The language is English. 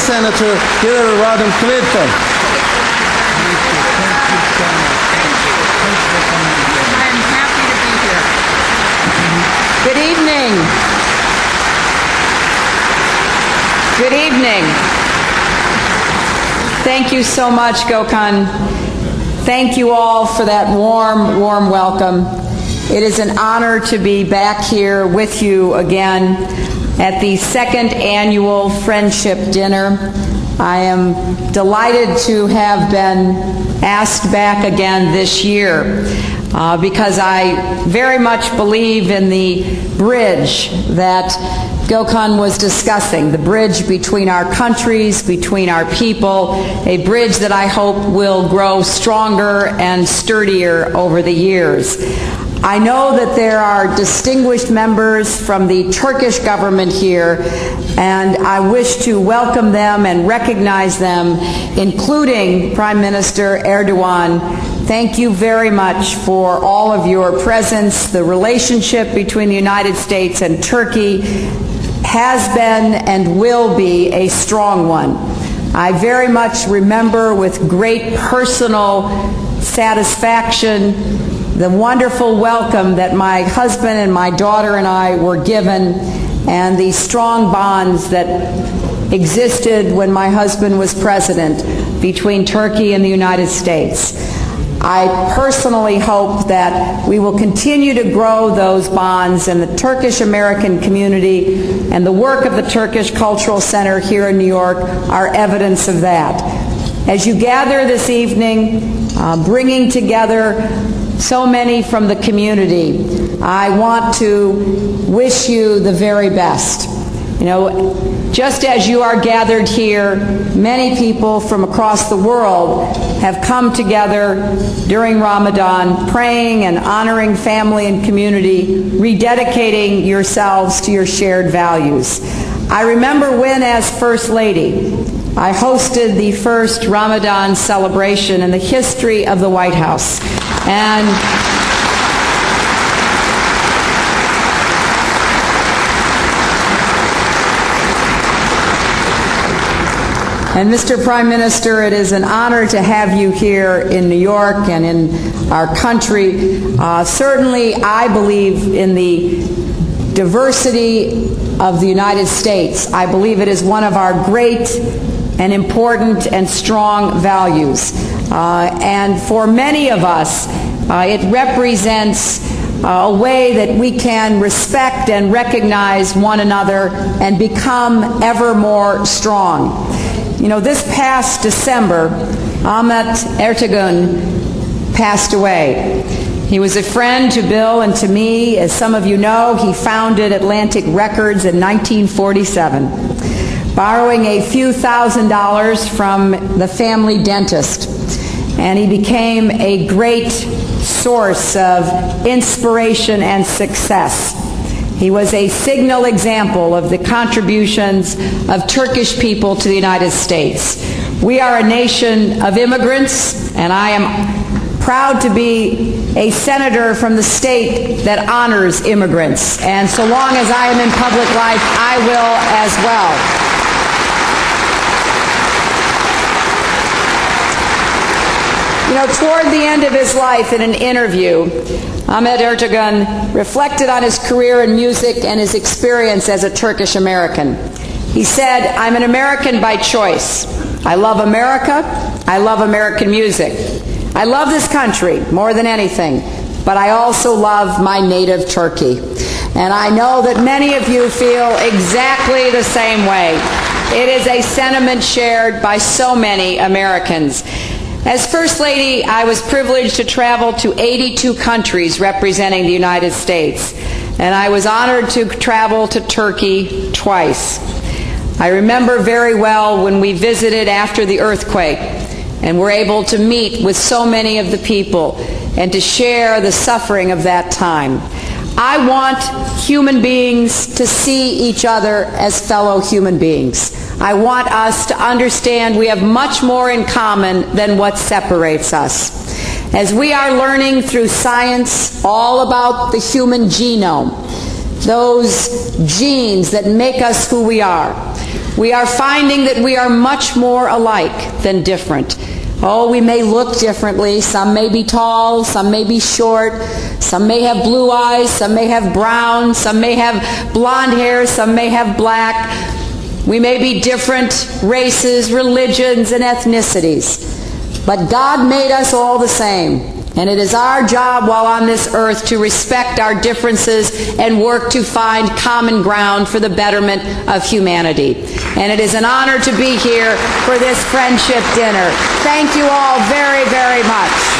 Senator Hillary Rodham Clinton. I'm happy to be here. Good evening. Good evening. Thank you so much, Gökhan. Thank you all for that warm, warm welcome. It is an honor to be back here with you again at the second annual Friendship Dinner. I am delighted to have been asked back again this year because I very much believe in the bridge that Gökhan was discussing, the bridge between our countries, between our people, a bridge that I hope will grow stronger and sturdier over the years. I know that there are distinguished members from the Turkish government here, and I wish to welcome them and recognize them, including Prime Minister Erdogan. Thank you very much for all of your presence. The relationship between the United States and Turkey has been and will be a strong one. I very much remember with great personal satisfaction the wonderful welcome that my husband and my daughter and I were given, and the strong bonds that existed when my husband was president between Turkey and the United States. I personally hope that we will continue to grow those bonds, and the Turkish-American community and the work of the Turkish Cultural Center here in New York are evidence of that. As you gather this evening, bringing together so many from the community, I want to wish you the very best. You know, just as you are gathered here, many people from across the world have come together during Ramadan, praying and honoring family and community, rededicating yourselves to your shared values. I remember when, as First Lady, I hosted the first Ramadan celebration in the history of the White House. And Mr. Prime Minister, it is an honor to have you here in New York and in our country. Certainly, I believe in the diversity of the United States. I believe it is one of our great and important and strong values. And for many of us, it represents a way that we can respect and recognize one another and become ever more strong. You know, this past December, Ahmet Ertegun passed away. He was a friend to Bill and to me. As some of you know, he founded Atlantic Records in 1947, borrowing a few $1,000s from the family dentist. And he became a great source of inspiration and success. He was a signal example of the contributions of Turkish people to the United States. We are a nation of immigrants, and I am proud to be a senator from the state that honors immigrants. And so long as I am in public life, I will as well. You know, toward the end of his life, in an interview, Ahmet Ertegun reflected on his career in music and his experience as a Turkish American. He said, "I'm an American by choice. I love America. I love American music. I love this country more than anything, but I also love my native Turkey." And I know that many of you feel exactly the same way. It is a sentiment shared by so many Americans. As First Lady, I was privileged to travel to 82 countries representing the United States, and I was honored to travel to Turkey twice. I remember very well when we visited after the earthquake and were able to meet with so many of the people and to share the suffering of that time. I want human beings to see each other as fellow human beings. I want us to understand we have much more in common than what separates us. As we are learning through science all about the human genome, those genes that make us who we are, We are finding that we are much more alike than different. Oh, we may look differently. Some may be tall, some may be short, some may have blue eyes, some may have brown, some may have blonde hair, some may have black. We may be different races, religions, and ethnicities. But God made us all the same. And it is our job while on this earth to respect our differences and work to find common ground for the betterment of humanity. And it is an honor to be here for this friendship dinner. Thank you all very, very much.